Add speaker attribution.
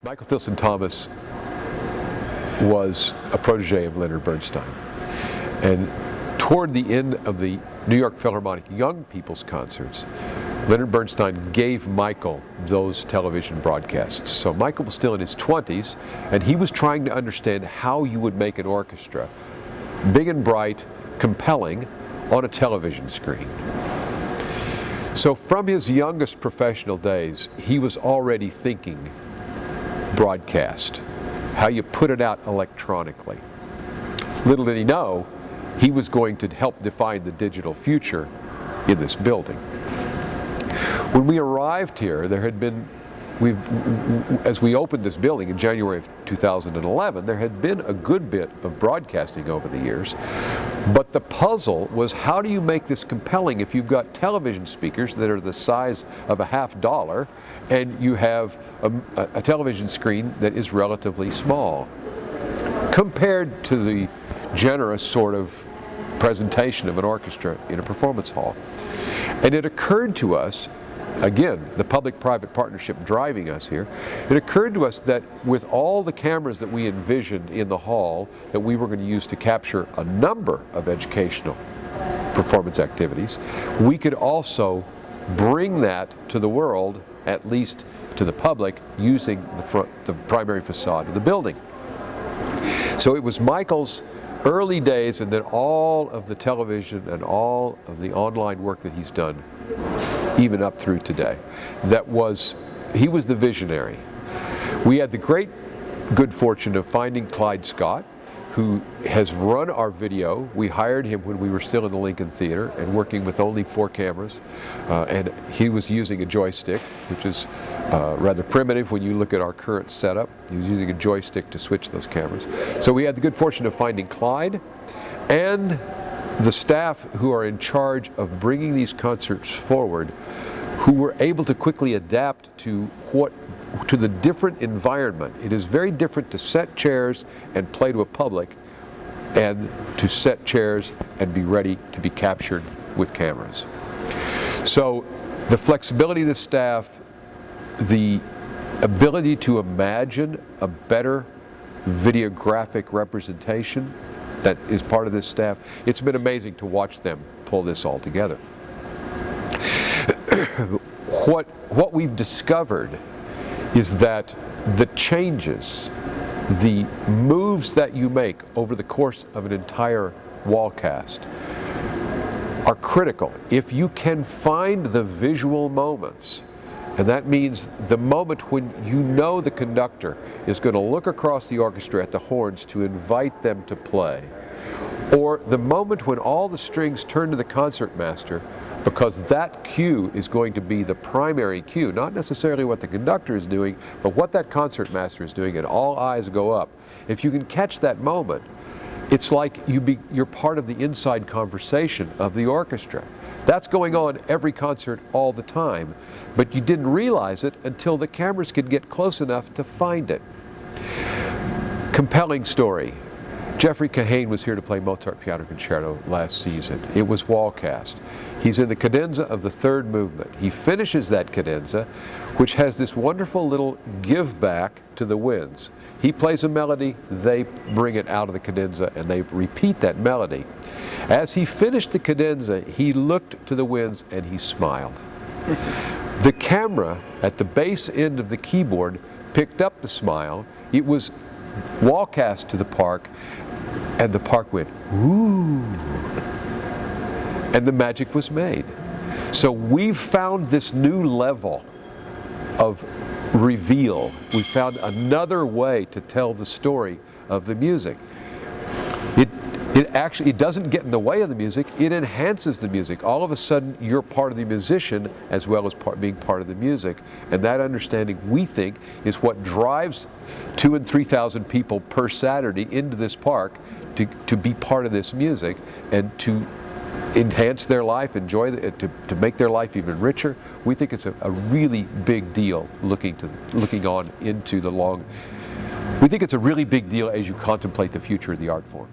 Speaker 1: Michael Filson Thomas was a protege of Leonard Bernstein, and toward the end of the New York Philharmonic Young People's Concerts, Leonard Bernstein gave Michael those television broadcasts. So Michael was still in his 20s, and he was trying to understand how you would make an orchestra big and bright, compelling, on a television screen. So from his youngest professional days, he was already thinking broadcast, how you put it out electronically. Little did he know, he was going to help define the digital future in this building. When we arrived here, there had been, as we opened this building in January of 2011, there had been a good bit of broadcasting over the years, but the puzzle was, how do you make this compelling if you've got television speakers that are the size of a $50 and you have a television screen that is relatively small compared to the generous sort of presentation of an orchestra in a performance hall. And it occurred to us, again, the public-private partnership driving us here, it occurred to us that with all the cameras that we envisioned in the hall that we were going to use to capture a number of educational performance activities, we could also bring that to the world, at least to the public, using the primary facade of the building. So it was Michael's early days, and then all of the television and all of the online work that he's done, even up through today, he was the visionary. We had the great good fortune of finding Clyde Scott, who has run our video. We hired him when we were still in the Lincoln Theater and working with only 4 cameras, and he was using a joystick, which is rather primitive when you look at our current setup. He was using a joystick to switch those cameras. So we had the good fortune of finding Clyde and the staff who are in charge of bringing these concerts forward, who were able to quickly adapt to the different environment. It is very different to set chairs and play to a public and to set chairs and be ready to be captured with cameras. So the flexibility of the staff, the ability to imagine a better videographic representation that is part of this staff, it's been amazing to watch them pull this all together. What we've discovered is that the changes, the moves that you make over the course of an entire wall cast are critical. If you can find the visual moments, and that means the moment when you know the conductor is going to look across the orchestra at the horns to invite them to play, or the moment when all the strings turn to the concertmaster, because that cue is going to be the primary cue, not necessarily what the conductor is doing, but what that concertmaster is doing, and all eyes go up. If you can catch that moment, it's like you're part of the inside conversation of the orchestra. That's going on every concert all the time, but you didn't realize it until the cameras could get close enough to find it. Compelling story. Jeffrey Kahane was here to play Mozart Piano Concerto last season. It was wall cast. He's in the cadenza of the 3rd movement. He finishes that cadenza, which has this wonderful little give back to the winds. He plays a melody, they bring it out of the cadenza, and they repeat that melody. As he finished the cadenza, he looked to the winds and he smiled. The camera at the base end of the keyboard picked up the smile. It was wall cast to the park, and the park went, "Ooh," and the magic was made. So we've found this new level of reveal. We found another way to tell the story of the music. It doesn't get in the way of the music, it enhances the music. All of a sudden you're part of the musician as well as being part of the music, and that understanding, we think, is what drives 2,000 and 3,000 people per Saturday into this park to be part of this music and to enhance their life, enjoy it, to make their life even richer. We think it's a really big deal looking on into the long. We think it's a really big deal as you contemplate the future of the art form.